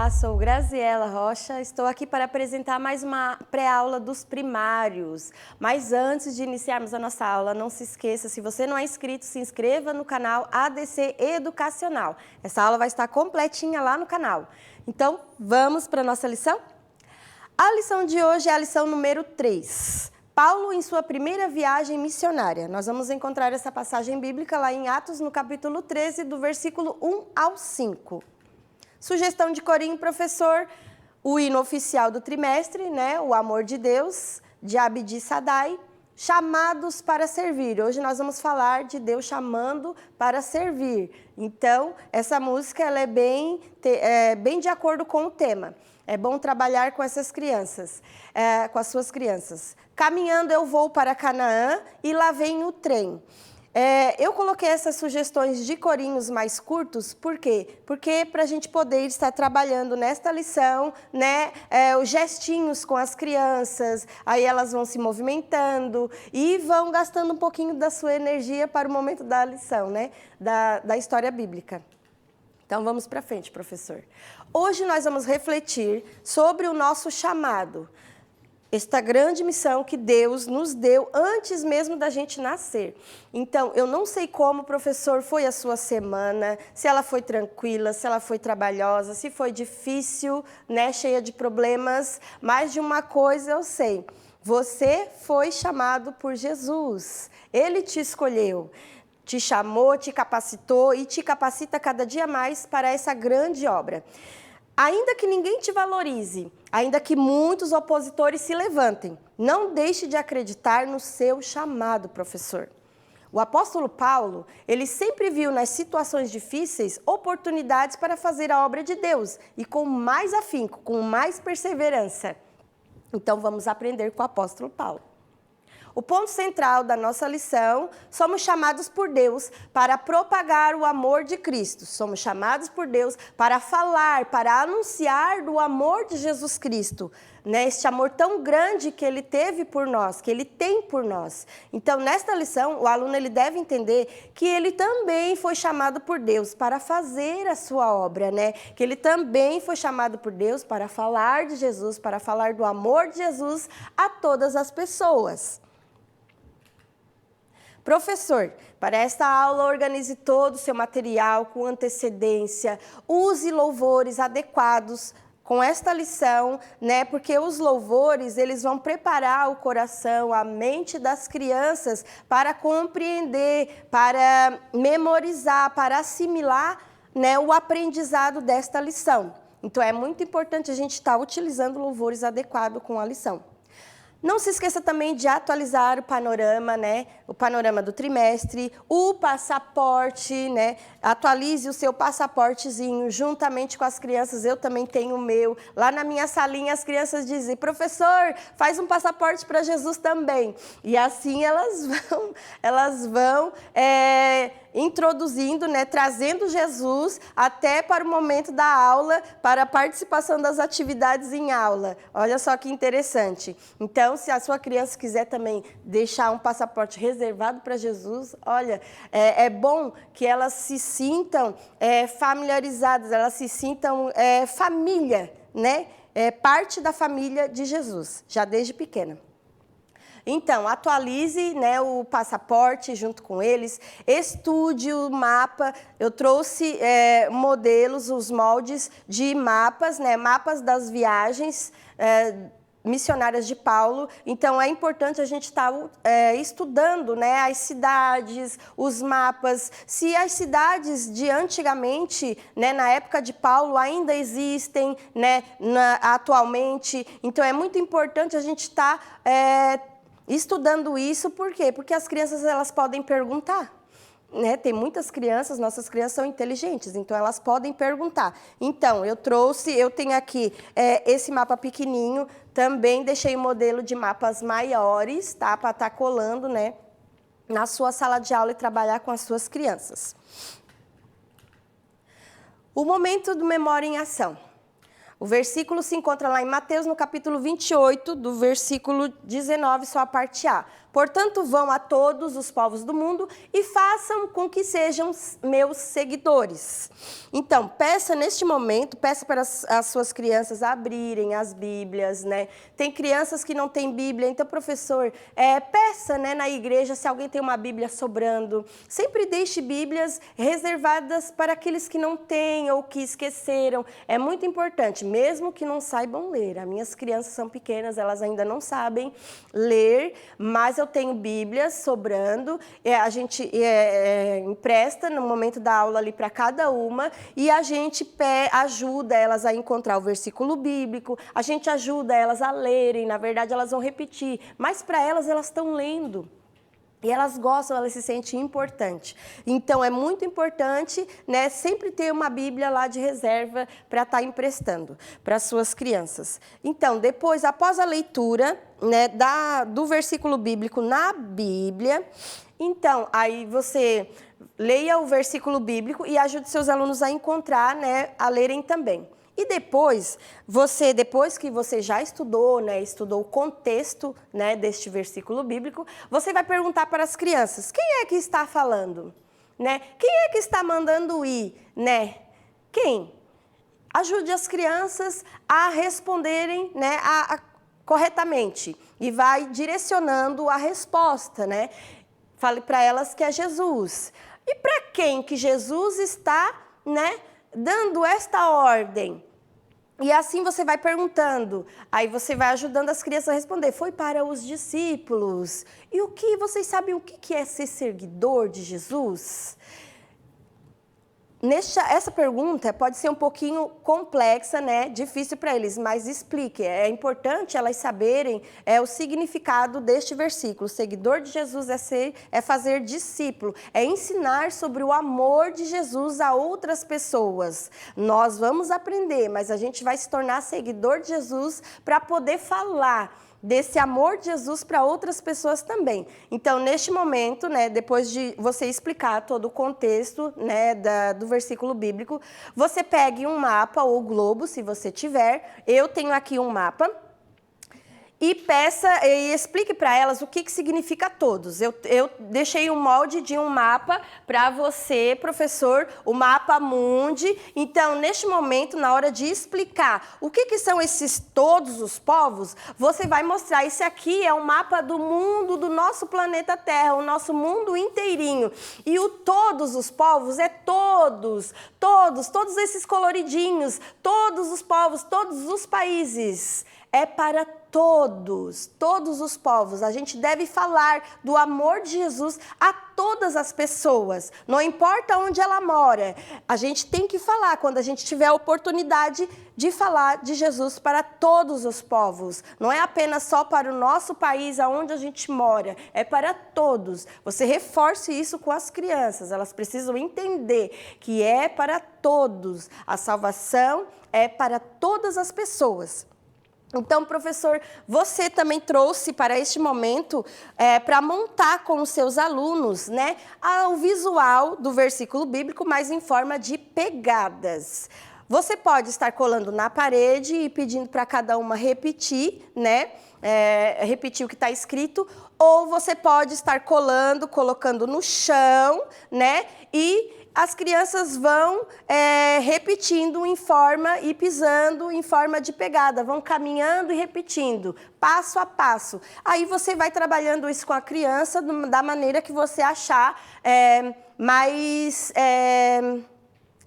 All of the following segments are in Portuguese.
Olá, sou Graziela Rocha, estou aqui para apresentar mais uma pré-aula dos primários. Mas antes de iniciarmos a nossa aula, não se esqueça, se você não é inscrito, se inscreva no canal ADC Educacional. Essa aula vai estar completinha lá no canal. Então, vamos para a nossa lição? A lição de hoje é a lição número 3. Paulo em sua primeira viagem missionária. Nós vamos encontrar essa passagem bíblica lá em Atos, no capítulo 13, do versículo 1 ao 5. Sugestão de corinho, professor, o hino oficial do trimestre, né? O Amor de Deus, de Abdi Sadai, chamados para servir. Hoje nós vamos falar de Deus chamando para servir. Então, essa música ela é bem de acordo com o tema. É bom trabalhar com essas crianças, com as suas crianças. Caminhando eu vou para Canaã e lá vem o trem. Eu coloquei essas sugestões de corinhos mais curtos, por quê? Porque para a gente poder estar trabalhando nesta lição, né, os gestinhos com as crianças, aí elas vão se movimentando e vão gastando um pouquinho da sua energia para o momento da lição, né, da história bíblica. Então vamos para frente, professor. Hoje nós vamos refletir sobre o nosso chamado. Esta grande missão que Deus nos deu antes mesmo da gente nascer. Então, eu não sei como, professor, foi a sua semana, se ela foi tranquila, se ela foi trabalhosa, se foi difícil, né, cheia de problemas, mas de uma coisa eu sei, você foi chamado por Jesus, Ele te escolheu, te chamou, te capacitou e te capacita cada dia mais para essa grande obra. Ainda que ninguém te valorize, ainda que muitos opositores se levantem, não deixe de acreditar no seu chamado, professor. O apóstolo Paulo, ele sempre viu nas situações difíceis oportunidades para fazer a obra de Deus e com mais afinco, com mais perseverança. Então vamos aprender com o apóstolo Paulo. O ponto central da nossa lição, somos chamados por Deus para propagar o amor de Cristo. Somos chamados por Deus para falar, para anunciar do amor de Jesus Cristo, né? Este amor tão grande que Ele teve por nós, que Ele tem por nós. Então, nesta lição, o aluno ele deve entender que ele também foi chamado por Deus para fazer a sua obra, né? Que ele também foi chamado por Deus para falar de Jesus, para falar do amor de Jesus a todas as pessoas. Professor, para esta aula, organize todo o seu material com antecedência, use louvores adequados com esta lição, né? Porque os louvores, eles vão preparar o coração, a mente das crianças para compreender, para memorizar, para assimilar, né, o aprendizado desta lição. Então, é muito importante a gente estar utilizando louvores adequados com a lição. Não se esqueça também de atualizar o panorama, né? O panorama do trimestre, o passaporte, né? Atualize o seu passaportezinho juntamente com as crianças. Eu também tenho o meu. Lá na minha salinha as crianças dizem, professor, faz um passaporte para Jesus também. E assim elas vão introduzindo, né, trazendo Jesus até para o momento da aula, para a participação das atividades em aula. Olha só que interessante. Então, se a sua criança quiser também deixar um passaporte reservado para Jesus, olha, é bom que elas se sintam familiarizadas, elas se sintam família, né? Parte da família de Jesus, já desde pequena. Então, atualize, né, o passaporte junto com eles, estude o mapa. Eu trouxe modelos, os moldes de mapas, né, mapas das viagens missionárias de Paulo. Então, é importante a gente estar estudando, né, as cidades, os mapas, se as cidades de antigamente, né, na época de Paulo, ainda existem, né, atualmente. Então, é muito importante a gente estar estudando isso. Por quê? Porque as crianças elas podem perguntar. Né? Tem muitas crianças, nossas crianças são inteligentes, então elas podem perguntar. Então, eu tenho aqui esse mapa pequenininho, também deixei o modelo de mapas maiores, tá? Para estar colando, né, na sua sala de aula e trabalhar com as suas crianças. O momento do Memória em Ação. O versículo se encontra lá em Mateus, no capítulo 28, do versículo 19, só a parte A. Portanto, vão a todos os povos do mundo e façam com que sejam meus seguidores. Então, peça neste momento, peça para as suas crianças abrirem as Bíblias, né? Tem crianças que não têm Bíblia, então, professor, peça, né, na igreja se alguém tem uma Bíblia sobrando. Sempre deixe Bíblias reservadas para aqueles que não têm ou que esqueceram. É muito importante, mesmo que não saibam ler. As minhas crianças são pequenas, elas ainda não sabem ler, mas eu tenho Bíblias sobrando. A gente empresta no momento da aula ali para cada uma e a gente ajuda elas a encontrar o versículo bíblico, a gente ajuda elas a lerem, na verdade elas vão repetir, mas para elas estão lendo. E elas gostam, elas se sentem importantes. Então, é muito importante, né, sempre ter uma Bíblia lá de reserva para estar emprestando para as suas crianças. Então, depois, após a leitura, né, do versículo bíblico na Bíblia, então, aí você leia o versículo bíblico e ajude seus alunos a encontrar, né, a lerem também. E depois que você já estudou, né, estudou o contexto, né, deste versículo bíblico, você vai perguntar para as crianças, quem é que está falando? Né? Quem é que está mandando ir? Né? Quem? Ajude as crianças a responderem, né, corretamente e vai direcionando a resposta, né? Fale para elas que é Jesus. E para quem que Jesus está, né, dando esta ordem? E assim você vai perguntando, aí você vai ajudando as crianças a responder. Foi para os discípulos. E vocês sabem o que é ser seguidor de Jesus? Essa pergunta pode ser um pouquinho complexa, né? Difícil para eles, mas explique. É importante elas saberem o significado deste versículo. Seguidor de Jesus é fazer discípulo, é ensinar sobre o amor de Jesus a outras pessoas. Nós vamos aprender, mas a gente vai se tornar seguidor de Jesus para poder falar desse amor de Jesus para outras pessoas também. Então, neste momento, né, depois de você explicar todo o contexto, né, do versículo bíblico, você pegue um mapa ou globo, se você tiver. Eu tenho aqui um mapa. E peça e explique para elas o que significa todos. Eu deixei um molde de um mapa para você, professor, o mapa mundi. Então, neste momento, na hora de explicar o que são esses todos os povos, você vai mostrar, esse aqui é um mapa do mundo, do nosso planeta Terra, o nosso mundo inteirinho. E o todos os povos é todos esses coloridinhos, todos os povos, todos os países. É para todos os povos. A gente deve falar do amor de Jesus a todas as pessoas, não importa onde ela mora. A gente tem que falar quando a gente tiver a oportunidade de falar de Jesus para todos os povos. Não é apenas só para o nosso país, aonde a gente mora, é para todos. Você reforce isso com as crianças, elas precisam entender que é para todos. A salvação é para todas as pessoas. Então, professor, você também trouxe para este momento para montar com os seus alunos, né, o visual do versículo bíblico, mas em forma de pegadas. Você pode estar colando na parede e pedindo para cada uma repetir, né, repetir o que está escrito, ou você pode estar colocando no chão, né, e as crianças vão repetindo em forma e pisando em forma de pegada, vão caminhando e repetindo, passo a passo. Aí você vai trabalhando isso com a criança da maneira que você achar mais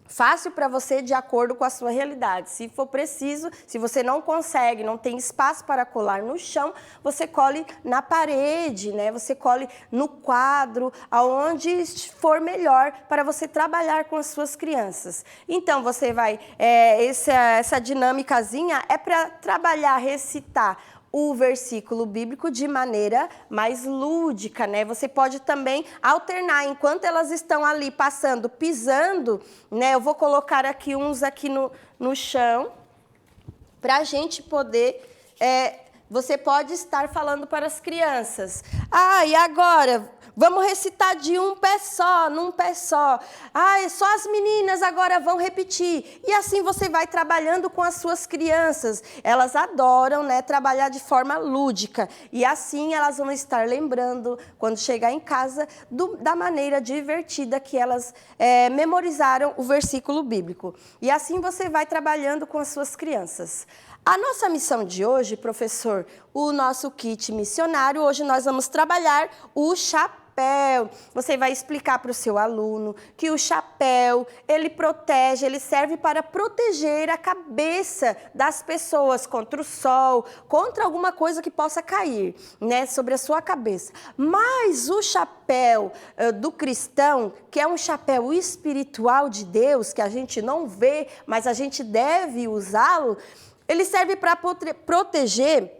fácil para você, de acordo com a sua realidade. Se for preciso, se você não consegue, não tem espaço para colar no chão, você cole na parede, né? Você cole no quadro, aonde for melhor para você trabalhar com as suas crianças. Então, você vai... essa dinâmicazinha é para trabalhar, recitar o versículo bíblico de maneira mais lúdica, né? Você pode também alternar, enquanto elas estão ali passando, pisando, né? Eu vou colocar aqui uns aqui no chão, para a gente poder... você pode estar falando para as crianças. E agora... Vamos recitar de um pé só, num pé só. Ah, só as meninas agora vão repetir. E assim você vai trabalhando com as suas crianças. Elas adoram, né, trabalhar de forma lúdica. E assim elas vão estar lembrando, quando chegar em casa, da maneira divertida que elas memorizaram o versículo bíblico. E assim você vai trabalhando com as suas crianças. A nossa missão de hoje, professor, o nosso kit missionário, hoje nós vamos trabalhar o chapéu. Você vai explicar para o seu aluno que o chapéu, ele protege, ele serve para proteger a cabeça das pessoas contra o sol, contra alguma coisa que possa cair, né, sobre a sua cabeça. Mas o chapéu do cristão, que é um chapéu espiritual de Deus, que a gente não vê, mas a gente deve usá-lo, ele serve para proteger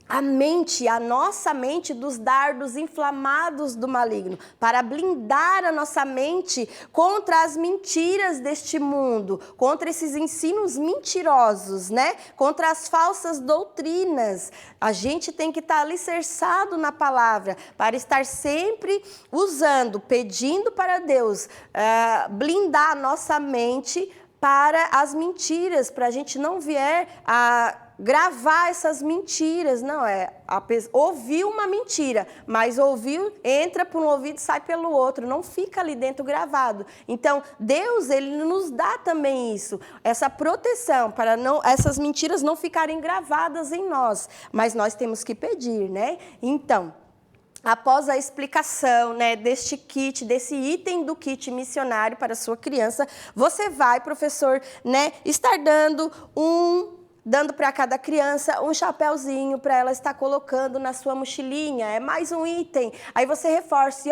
a mente, a nossa mente dos dardos inflamados do maligno, para blindar a nossa mente contra as mentiras deste mundo, contra esses ensinos mentirosos, né? Contra as falsas doutrinas. A gente tem que estar alicerçado na palavra, para estar sempre usando, pedindo para Deus blindar a nossa mente para as mentiras, para a gente não vier a gravar essas mentiras. Não, ouviu uma mentira, mas ouviu, entra por um ouvido e sai pelo outro, não fica ali dentro gravado. Então, Deus, ele nos dá também isso, essa proteção, para essas mentiras não ficarem gravadas em nós, mas nós temos que pedir, né? Então, após a explicação, né, deste kit, desse item do kit missionário para a sua criança, você vai, professor, né, estar dando para cada criança um chapéuzinho para ela estar colocando na sua mochilinha. É mais um item. Aí você reforça,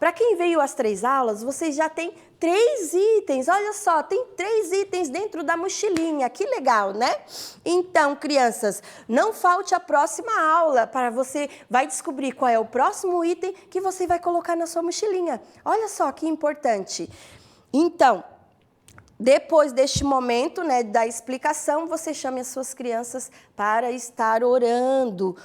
para quem veio às 3 aulas, vocês já têm 3 itens. Olha só, tem 3 itens dentro da mochilinha. Que legal, né? Então, crianças, não falte a próxima aula para você vai descobrir qual é o próximo item que você vai colocar na sua mochilinha. Olha só que importante. Então, depois deste momento, né, da explicação, você chame as suas crianças para estar orando.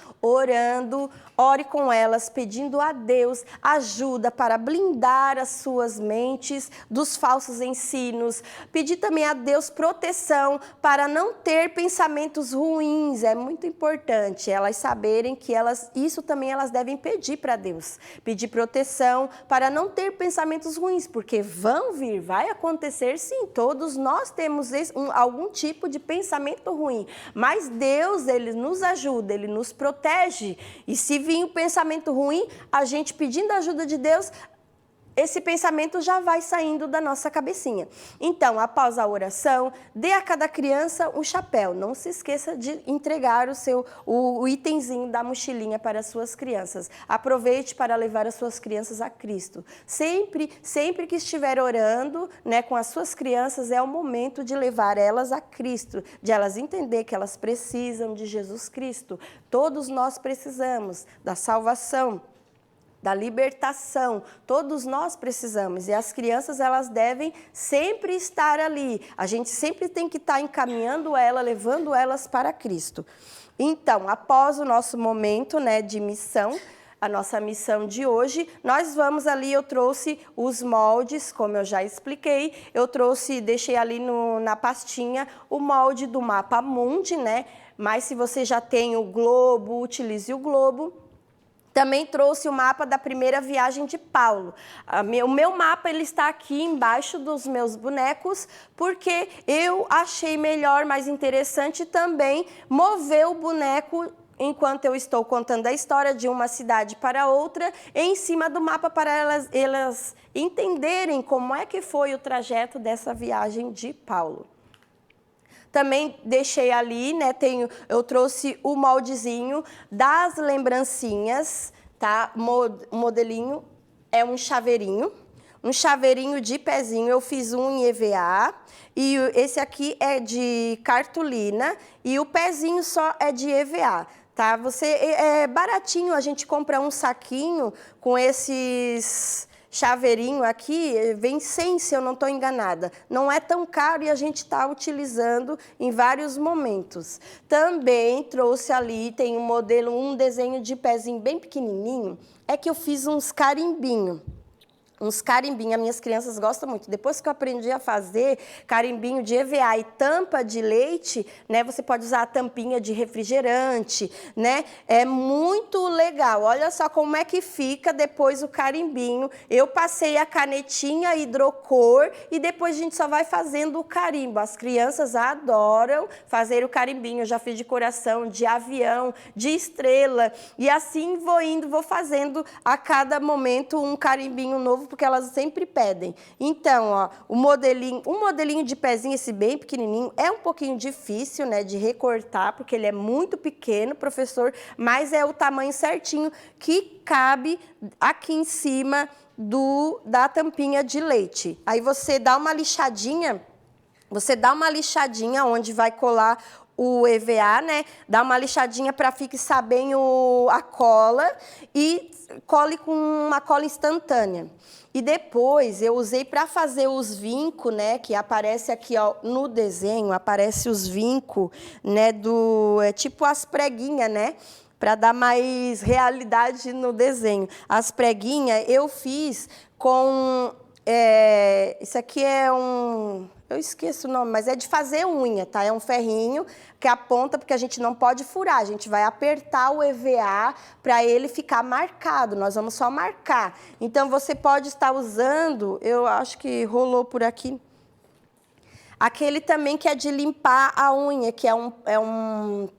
Ore com elas, pedindo a Deus ajuda para blindar as suas mentes dos falsos ensinos. Pedir também a Deus proteção para não ter pensamentos ruins. É muito importante elas saberem que isso também elas devem pedir para Deus. Pedir proteção para não ter pensamentos ruins, porque vai acontecer sim. Todos nós temos algum tipo de pensamento ruim, mas Deus, ele nos ajuda, ele nos protege. E se vir um pensamento ruim, a gente pedindo a ajuda de Deus, esse pensamento já vai saindo da nossa cabecinha. Então, após a oração, dê a cada criança um chapéu. Não se esqueça de entregar o itemzinho da mochilinha para as suas crianças. Aproveite para levar as suas crianças a Cristo. Sempre que estiver orando, né, com as suas crianças, é o momento de levar elas a Cristo, de elas entender que elas precisam de Jesus Cristo. Todos nós precisamos da salvação, da libertação, todos nós precisamos, e as crianças, elas devem sempre estar ali, a gente sempre tem que estar encaminhando elas, levando elas para Cristo. Então, após o nosso momento, né, de missão, a nossa missão de hoje, nós vamos ali, eu trouxe os moldes, como eu já expliquei, deixei ali na pastinha o molde do mapa mundi, né, mas se você já tem o globo, utilize o globo. Também trouxe o mapa da primeira viagem de Paulo. O meu mapa, ele está aqui embaixo dos meus bonecos, porque eu achei melhor, mais interessante também, mover o boneco enquanto eu estou contando a história de uma cidade para outra, em cima do mapa, para elas entenderem como é que foi o trajeto dessa viagem de Paulo. Também deixei ali, né, eu trouxe o moldezinho das lembrancinhas, tá? O modelinho é um chaveirinho de pezinho, eu fiz um em EVA, e esse aqui é de cartolina, e o pezinho só é de EVA, tá? É baratinho, a gente compra um saquinho com esses chaveirinho aqui vem 100, se eu não estou enganada. Não é tão caro e a gente está utilizando em vários momentos. Também trouxe ali, tem um modelo, um desenho de pezinho bem pequenininho, é que eu fiz uns carimbinho. Uns carimbinhos, as minhas crianças gostam muito. Depois que eu aprendi a fazer carimbinho de EVA e tampa de leite, né, você pode usar a tampinha de refrigerante, né? É muito legal. Olha só como é que fica depois o carimbinho. Eu passei a canetinha hidrocor e depois a gente só vai fazendo o carimbo. As crianças adoram fazer o carimbinho. Eu já fiz de coração, de avião, de estrela. E assim vou indo, vou fazendo a cada momento um carimbinho novo, porque elas sempre pedem. Então, ó, um modelinho de pezinho, esse bem pequenininho, é um pouquinho difícil, né, de recortar, porque ele é muito pequeno, professor, mas é o tamanho certinho que cabe aqui em cima da tampinha de leite. Aí você dá uma lixadinha onde vai colar o EVA, né? Dá uma lixadinha para fixar bem a cola e cole com uma cola instantânea. E depois eu usei para fazer os vincos, né? Que aparece aqui, ó, no desenho, aparece os vincos, né? Tipo as preguinhas, né? Para dar mais realidade no desenho. As preguinhas eu fiz com... isso aqui é eu esqueço o nome, mas é de fazer unha, tá? É um ferrinho que aponta, porque a gente não pode furar, a gente vai apertar o EVA para ele ficar marcado, nós vamos só marcar. Então, você pode estar usando, eu acho que rolou por aqui, aquele também que é de limpar a unha, que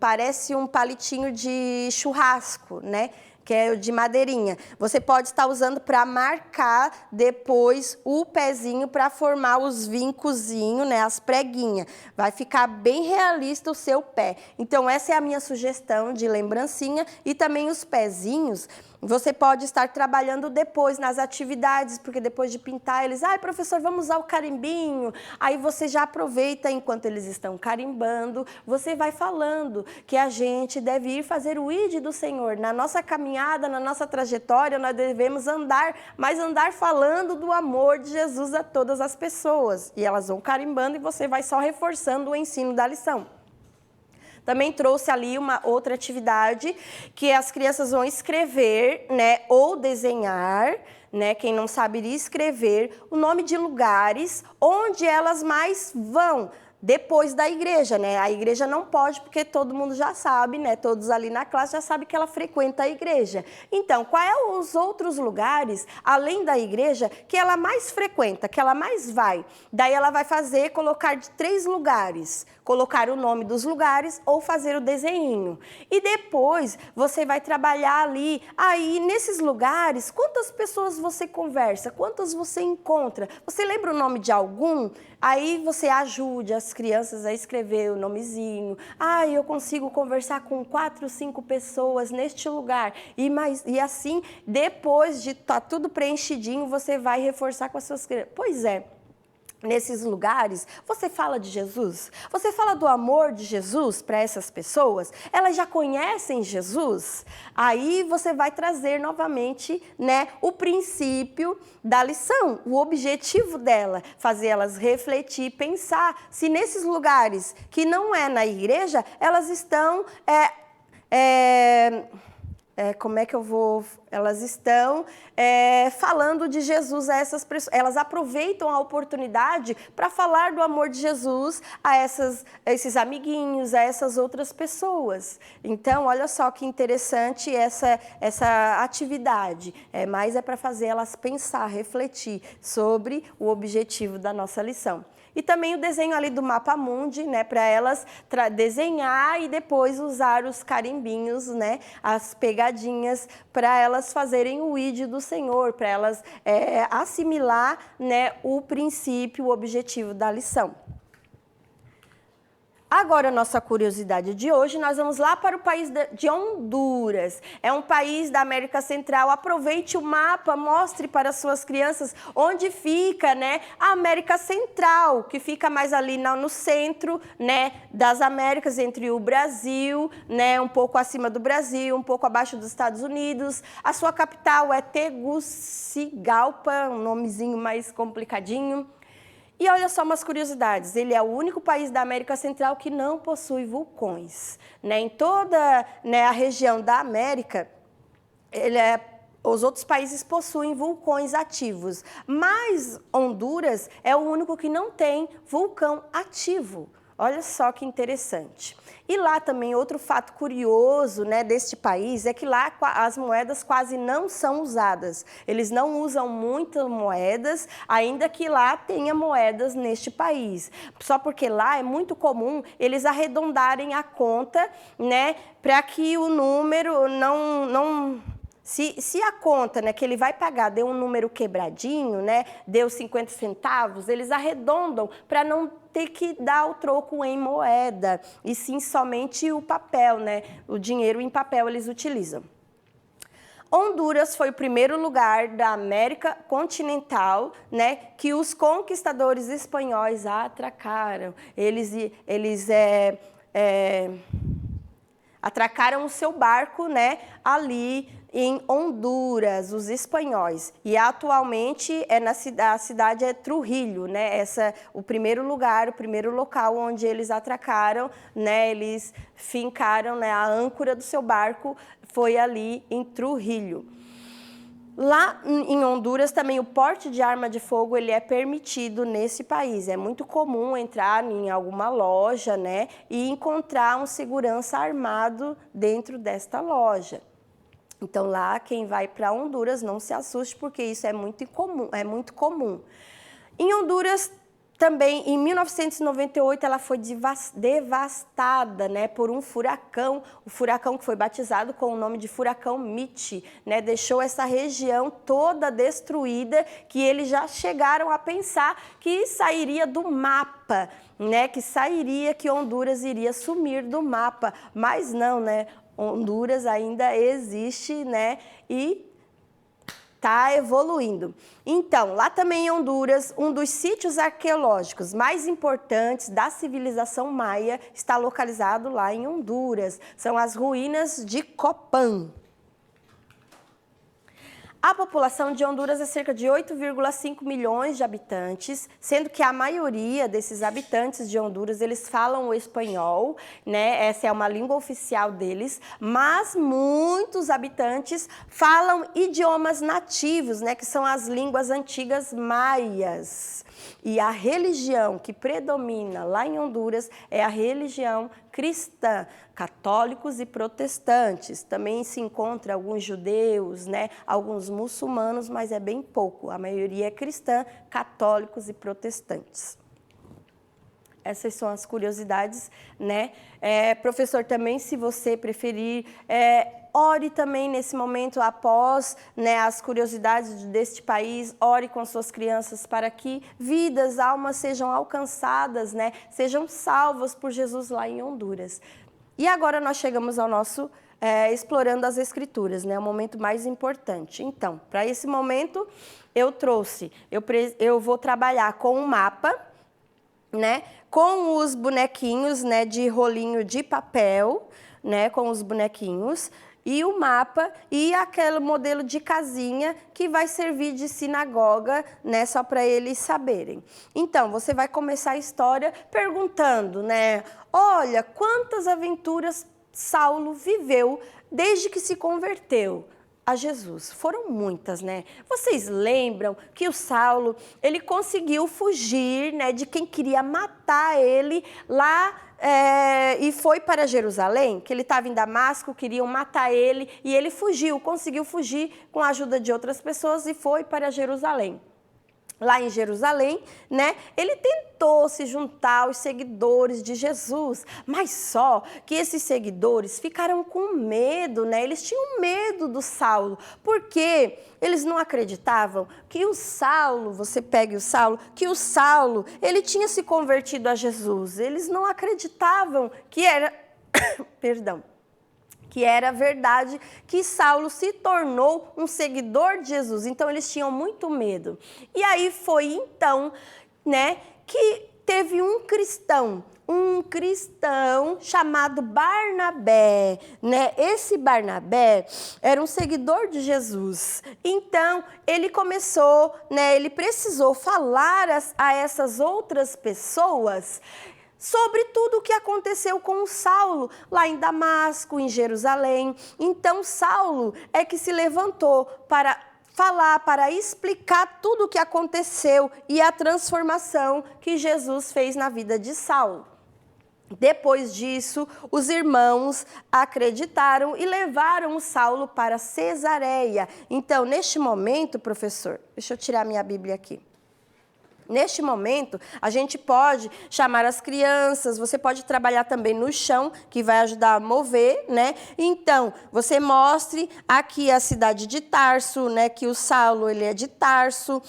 parece um palitinho de churrasco, né? Que é de madeirinha. Você pode estar usando para marcar depois o pezinho para formar os vincozinhos, né, as preguinhas. Vai ficar bem realista o seu pé. Então, essa é a minha sugestão de lembrancinha. E também os pezinhos, você pode estar trabalhando depois nas atividades, porque depois de pintar, eles... Ai, professor, vamos usar o carimbinho. Aí você já aproveita enquanto eles estão carimbando, você vai falando que a gente deve ir fazer o ID do Senhor. Na nossa caminhada, na nossa trajetória, nós devemos andar, mas andar falando do amor de Jesus a todas as pessoas. E elas vão carimbando e você vai só reforçando o ensino da lição. Também trouxe ali uma outra atividade que as crianças vão escrever, né, ou desenhar, né, quem não saberia escrever, o nome de lugares onde elas mais vão depois da igreja, né? A igreja não pode, porque todo mundo já sabe, né? Todos ali na classe já sabem que ela frequenta a igreja. Então, quais são os outros lugares, além da igreja, que ela mais frequenta, que ela mais vai? Daí ela vai colocar de 3 lugares, colocar o nome dos lugares ou fazer o desenho. E depois você vai trabalhar ali, aí nesses lugares, quantas pessoas você conversa, quantas você encontra? Você lembra o nome de algum? Aí você ajude as crianças a escrever o nomezinho. Ah, eu consigo conversar com 4, 5 pessoas neste lugar. E assim, depois de estar tudo preenchidinho, você vai reforçar com as suas crianças. Pois é. Nesses lugares, você fala de Jesus? Você fala do amor de Jesus para essas pessoas? Elas já conhecem Jesus? Aí você vai trazer novamente, né, o princípio da lição, o objetivo dela, fazer elas refletir, pensar se nesses lugares que não é na igreja, elas estão... como é que eu vou... Elas estão falando de Jesus a essas pessoas. Elas aproveitam a oportunidade para falar do amor de Jesus a esses amiguinhos, a essas outras pessoas. Então, olha só que interessante essa atividade. Mas é para fazer elas pensar, refletir sobre o objetivo da nossa lição. E também o desenho ali do mapa mundi, né, para elas desenhar e depois usar os carimbinhos, né, as pegadinhas, para elas fazerem o ID do Senhor, para elas assimilar, né, o princípio, o objetivo da lição. Agora, nossa curiosidade de hoje, nós vamos lá para o país de Honduras. É um país da América Central. Aproveite o mapa, mostre para suas crianças onde fica, né, a América Central, que fica mais ali no centro, né, das Américas, entre o Brasil, né, um pouco acima do Brasil, um pouco abaixo dos Estados Unidos. A sua capital é Tegucigalpa, um nomezinho mais complicadinho. E olha só umas curiosidades, ele é o único país da América Central que não possui vulcões. Né? Em toda, né, a região da América, os outros países possuem vulcões ativos, mas Honduras é o único que não tem vulcão ativo. Olha só que interessante. E lá também, outro fato curioso, né, deste país é que lá as moedas quase não são usadas. Eles não usam muitas moedas, ainda que lá tenha moedas neste país. Só porque lá é muito comum eles arredondarem a conta, né, para que o número não se a conta, né, que ele vai pagar deu um número quebradinho, né, deu 50 centavos, eles arredondam para não ter que dar o troco em moeda, e sim somente o papel, né, o dinheiro em papel eles utilizam. Honduras foi o primeiro lugar da América continental, né, que os conquistadores espanhóis atracaram. Eles atracaram o seu barco, né, ali em Honduras, os espanhóis. E atualmente a cidade é Trujillo, né? O primeiro lugar, o primeiro local onde eles atracaram, né? Eles fincaram, né, a âncora do seu barco foi ali em Trujillo. Lá em Honduras também o porte de arma de fogo ele é permitido nesse país. É muito comum entrar em alguma loja, né, e encontrar um segurança armado dentro desta loja. Então lá quem vai para Honduras não se assuste porque isso é muito comum. Em Honduras também, em 1998, ela foi devastada, né, por um furacão, o furacão que foi batizado com o nome de furacão Mitch, né, deixou essa região toda destruída, que eles já chegaram a pensar que sairia do mapa, né, que Honduras iria sumir do mapa, mas não, né, Honduras ainda existe, né, e está evoluindo. Então, lá também em Honduras, um dos sítios arqueológicos mais importantes da civilização maia está localizado lá em Honduras. São as ruínas de Copán. A população de Honduras é cerca de 8,5 milhões de habitantes, sendo que a maioria desses habitantes de Honduras, eles falam o espanhol, né? Essa é uma língua oficial deles, mas muitos habitantes falam idiomas nativos, né? Que são as línguas antigas maias. E a religião que predomina lá em Honduras é a religião cristã, católicos e protestantes. Também se encontra alguns judeus, né, alguns muçulmanos, mas é bem pouco. A maioria é cristã, católicos e protestantes. Essas são as curiosidades, né? Professor, também, se você preferir, ore também nesse momento após, né, as curiosidades deste país, ore com suas crianças para que vidas, almas sejam alcançadas, né, sejam salvas por Jesus lá em Honduras. E agora nós chegamos ao nosso Explorando as Escrituras, né, o momento mais importante. Então, para esse momento, eu vou trabalhar com um mapa, né, com os bonequinhos, né, de rolinho de papel, né, com os bonequinhos, e o mapa e aquele modelo de casinha que vai servir de sinagoga, né, só para eles saberem. Então, você vai começar a história perguntando, né, olha, quantas aventuras Saulo viveu desde que se converteu a Jesus? Foram muitas, né? Vocês lembram que o Saulo, ele conseguiu fugir, né, de quem queria matar ele lá e foi para Jerusalém, que ele estava em Damasco, queriam matar ele e ele fugiu, conseguiu fugir com a ajuda de outras pessoas e foi para Jerusalém. lá em Jerusalém, né? Ele tentou se juntar aos seguidores de Jesus, mas só que esses seguidores ficaram com medo, né? Eles tinham medo do Saulo, porque eles não acreditavam que o Saulo, você pegue o Saulo, que o Saulo, ele tinha se convertido a Jesus. Eles não acreditavam que era, perdão, que era verdade que Saulo se tornou um seguidor de Jesus. Então, eles tinham muito medo. E aí foi então, né, que teve um cristão chamado Barnabé, né? Esse Barnabé era um seguidor de Jesus. Então, ele começou, né, ele precisou falar a essas outras pessoas sobre tudo o que aconteceu com o Saulo, lá em Damasco, em Jerusalém. Então, Saulo é que se levantou para falar, para explicar tudo o que aconteceu e a transformação que Jesus fez na vida de Saulo. Depois disso, os irmãos acreditaram e levaram o Saulo para Cesareia. Então, neste momento, professor, deixa eu tirar minha Bíblia aqui. Neste momento, a gente pode chamar as crianças, você pode trabalhar também no chão, que vai ajudar a mover, né? Então, você mostre aqui a cidade de Tarso, né? Que o Saulo, ele é de Tarso.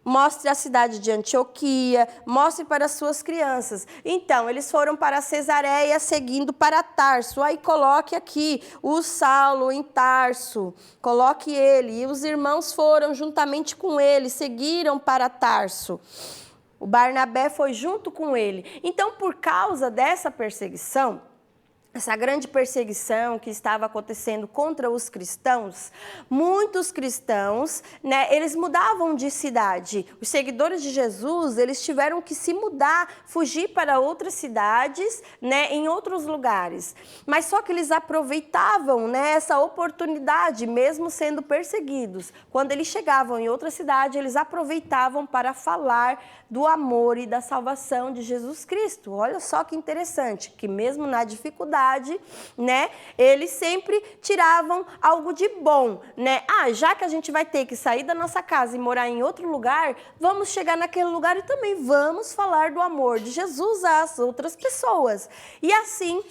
Mostre a cidade de Antioquia, mostre para as suas crianças. Então, eles foram para Cesareia, seguindo para Tarso. Aí coloque aqui o Saulo em Tarso, coloque ele. E os irmãos foram juntamente com ele, seguiram para Tarso. O Barnabé foi junto com ele. Então, por causa dessa perseguição, essa grande perseguição que estava acontecendo contra os cristãos, muitos cristãos, né, eles mudavam de cidade. Os seguidores de Jesus, eles tiveram que se mudar, fugir para outras cidades, né, em outros lugares. Mas só que eles aproveitavam, né, essa oportunidade, mesmo sendo perseguidos. Quando eles chegavam em outra cidade, eles aproveitavam para falar do amor e da salvação de Jesus Cristo. Olha só que interessante, que mesmo na dificuldade, né, eles sempre tiravam algo de bom, né? Já que a gente vai ter que sair da nossa casa e morar em outro lugar, vamos chegar naquele lugar e também vamos falar do amor de Jesus às outras pessoas. E assim,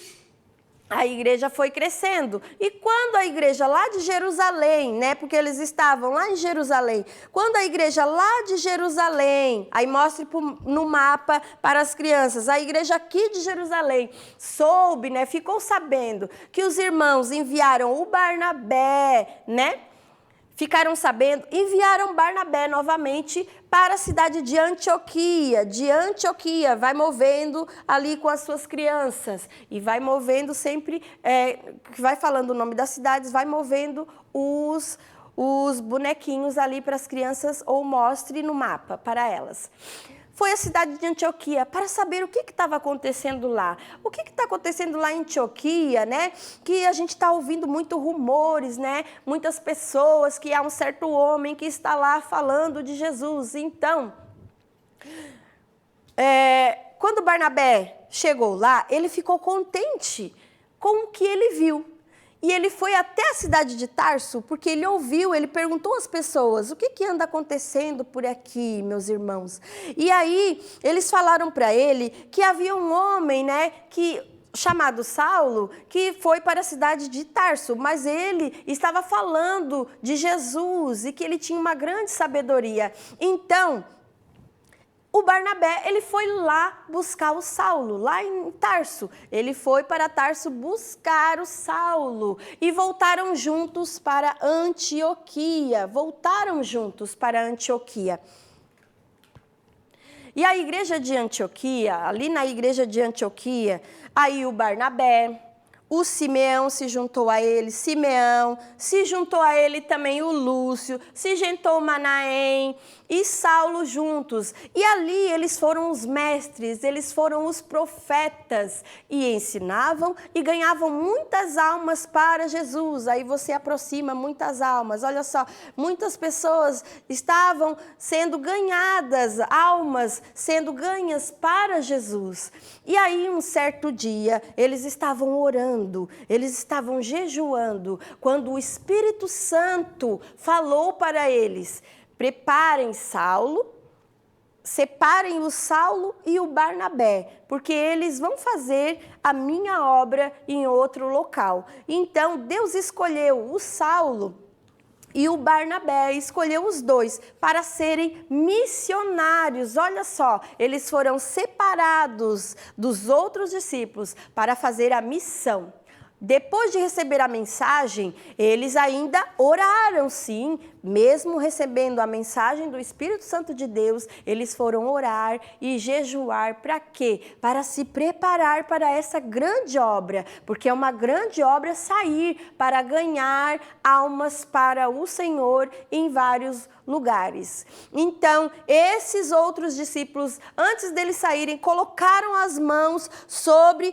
a igreja foi crescendo. E quando a igreja lá de Jerusalém, né, porque eles estavam lá em Jerusalém, quando a igreja lá de Jerusalém, aí mostre no mapa para as crianças, a igreja aqui de Jerusalém soube, né, ficou sabendo que os irmãos enviaram o Barnabé, né, ficaram sabendo, enviaram Barnabé novamente para a cidade de Antioquia. De Antioquia, vai movendo ali com as suas crianças. E vai movendo sempre, vai falando o nome das cidades, vai movendo os bonequinhos ali para as crianças, ou mostre no mapa para elas. Foi a cidade de Antioquia para saber o que estava acontecendo lá. O que está acontecendo lá em Antioquia, né? Que a gente está ouvindo muito rumores, né? Muitas pessoas, que há um certo homem que está lá falando de Jesus. Então, quando Barnabé chegou lá, ele ficou contente com o que ele viu. E ele foi até a cidade de Tarso, porque ele ouviu, ele perguntou às pessoas, o que anda acontecendo por aqui, meus irmãos? E aí, eles falaram para ele que havia um homem, né, chamado Saulo, que foi para a cidade de Tarso, mas ele estava falando de Jesus e que ele tinha uma grande sabedoria. Então, o Barnabé, ele foi lá buscar o Saulo, lá em Tarso. Ele foi para Tarso buscar o Saulo e voltaram juntos para Antioquia. E a igreja de Antioquia, ali na igreja de Antioquia, aí o Barnabé, o Simeão se juntou a ele, se juntou a ele também o Lúcio, se juntou o Manaém e Saulo juntos. E ali eles foram os mestres, eles foram os profetas e ensinavam e ganhavam muitas almas para Jesus. Aí você aproxima muitas almas. Olha só, muitas pessoas estavam sendo ganhadas, almas sendo ganhas para Jesus. E aí um certo dia eles estavam orando, eles estavam jejuando, quando o Espírito Santo falou para eles: preparem Saulo separem o Saulo e o Barnabé, porque eles vão fazer a minha obra em outro local. Então, Deus escolheu o Saulo e o Barnabé, escolheu os dois para serem missionários. Olha só, eles foram separados dos outros discípulos para fazer a missão. Depois de receber a mensagem, eles ainda oraram, sim, mesmo recebendo a mensagem do Espírito Santo de Deus, eles foram orar e jejuar para quê? Para se preparar para essa grande obra, porque é uma grande obra sair para ganhar almas para o Senhor em vários lugares. Então, esses outros discípulos, antes deles saírem, colocaram as mãos sobre,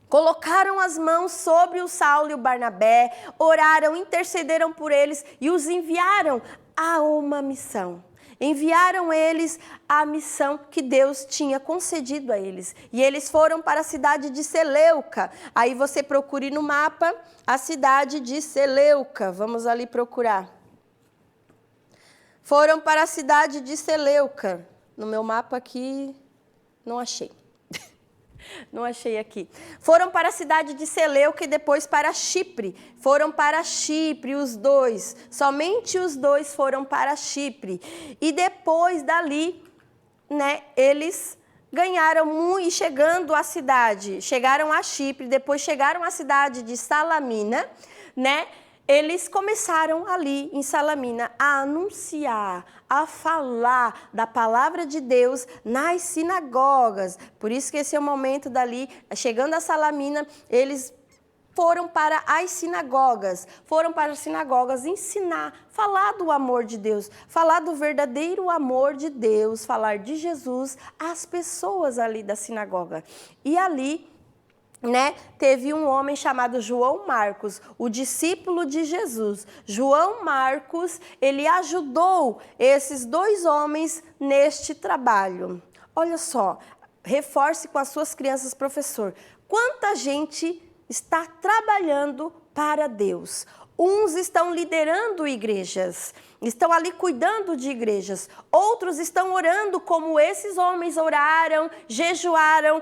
colocaram as mãos sobre o Saulo e o Barnabé, oraram, intercederam por eles e os enviaram a uma missão. Enviaram eles a missão que Deus tinha concedido a eles. E eles foram para a cidade de Seleuca. Aí você procure no mapa a cidade de Seleuca. Vamos ali procurar. Foram para a cidade de Seleuca. No meu mapa aqui, não achei. Não achei aqui. Foram para a cidade de Seleuca e depois para Chipre. Foram para Chipre os dois. Somente os dois foram para Chipre. E depois dali, né, eles ganharam e chegando à cidade, chegaram a Chipre, depois chegaram à cidade de Salamina, né? Eles começaram ali em Salamina a anunciar, a falar da palavra de Deus nas sinagogas. Por isso que esse é o momento dali, chegando a Salamina, eles foram para as sinagogas ensinar, falar do amor de Deus, falar do verdadeiro amor de Deus, falar de Jesus às pessoas ali da sinagoga. E ali, né, teve um homem chamado João Marcos, o discípulo de Jesus. João Marcos, ele ajudou esses dois homens neste trabalho. Olha só, reforce com as suas crianças, professor. Quanta gente está trabalhando para Deus. Uns estão liderando igrejas, estão ali cuidando de igrejas. Outros estão orando como esses homens oraram, jejuaram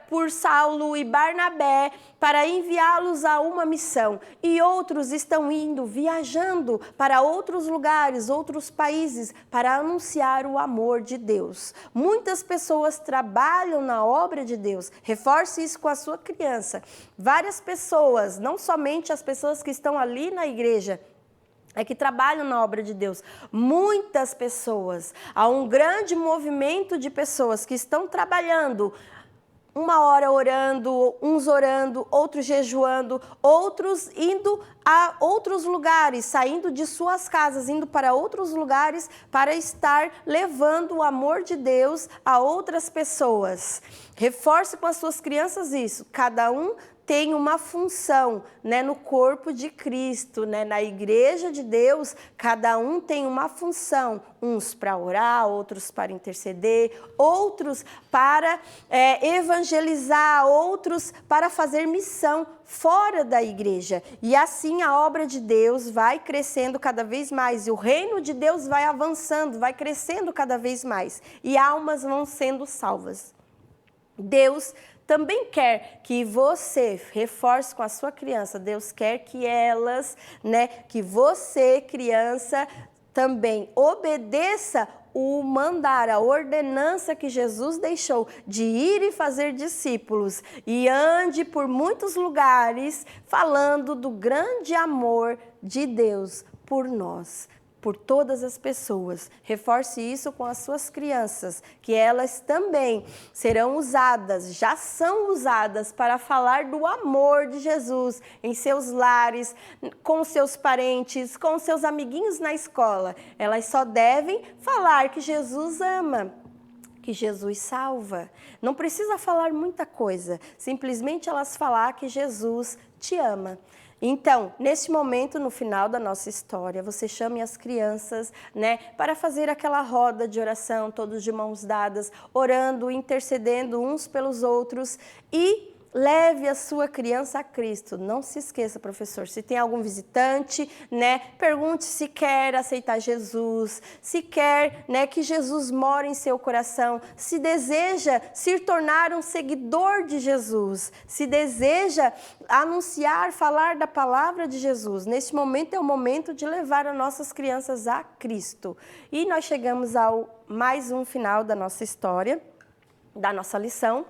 por Saulo e Barnabé para enviá-los a uma missão. E outros estão indo, viajando para outros lugares, outros países, para anunciar o amor de Deus. Muitas pessoas trabalham na obra de Deus. Reforce isso com a sua criança. Várias pessoas, não somente as pessoas que estão ali na igreja, que trabalham na obra de Deus. Muitas pessoas, há um grande movimento de pessoas que estão trabalhando, uma hora orando, uns orando, outros jejuando, outros indo a outros lugares, saindo de suas casas, indo para outros lugares para estar levando o amor de Deus a outras pessoas. Reforce com as suas crianças isso. Cada um tem uma função, né, no corpo de Cristo, né, na igreja de Deus, cada um tem uma função, uns para orar, outros para interceder, outros para evangelizar, outros para fazer missão fora da igreja. E assim a obra de Deus vai crescendo cada vez mais, e o reino de Deus vai avançando, vai crescendo cada vez mais, e almas vão sendo salvas. Deus também quer que você reforce com a sua criança, Deus quer que elas, né, que você, criança, também obedeça o mandar, a ordenança que Jesus deixou de ir e fazer discípulos e ande por muitos lugares falando do grande amor de Deus por nós, por todas as pessoas. Reforce isso com as suas crianças, que elas também serão usadas, já são usadas para falar do amor de Jesus em seus lares, com seus parentes, com seus amiguinhos na escola. Elas só devem falar que Jesus ama, que Jesus salva. Não precisa falar muita coisa, simplesmente elas falar que Jesus te ama. Então, neste momento, no final da nossa história, você chame as crianças, né, para fazer aquela roda de oração, todos de mãos dadas, orando, intercedendo uns pelos outros, e Leve a sua criança a Cristo. Não se esqueça, professor, se tem algum visitante, né, pergunte se quer aceitar Jesus, se quer, né, que Jesus mora em seu coração, se deseja se tornar um seguidor de Jesus, se deseja anunciar, falar da palavra de Jesus. Neste momento é o momento de levar as nossas crianças a Cristo. E nós chegamos ao mais um final da nossa história, da nossa lição.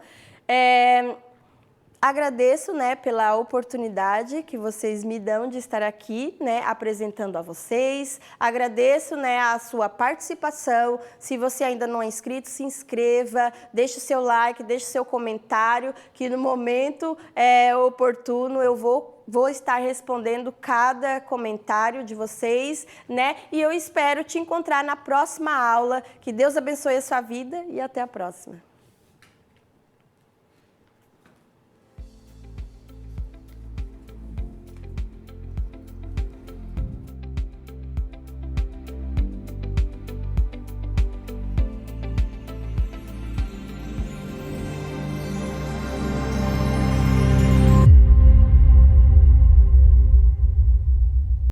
Agradeço, né, pela oportunidade que vocês me dão de estar aqui, né, apresentando a vocês. Agradeço, né, a sua participação. Se você ainda não é inscrito, se inscreva, deixe o seu like, deixe o seu comentário, que no momento oportuno eu vou estar respondendo cada comentário de vocês, né? E eu espero te encontrar na próxima aula. Que Deus abençoe a sua vida e até a próxima.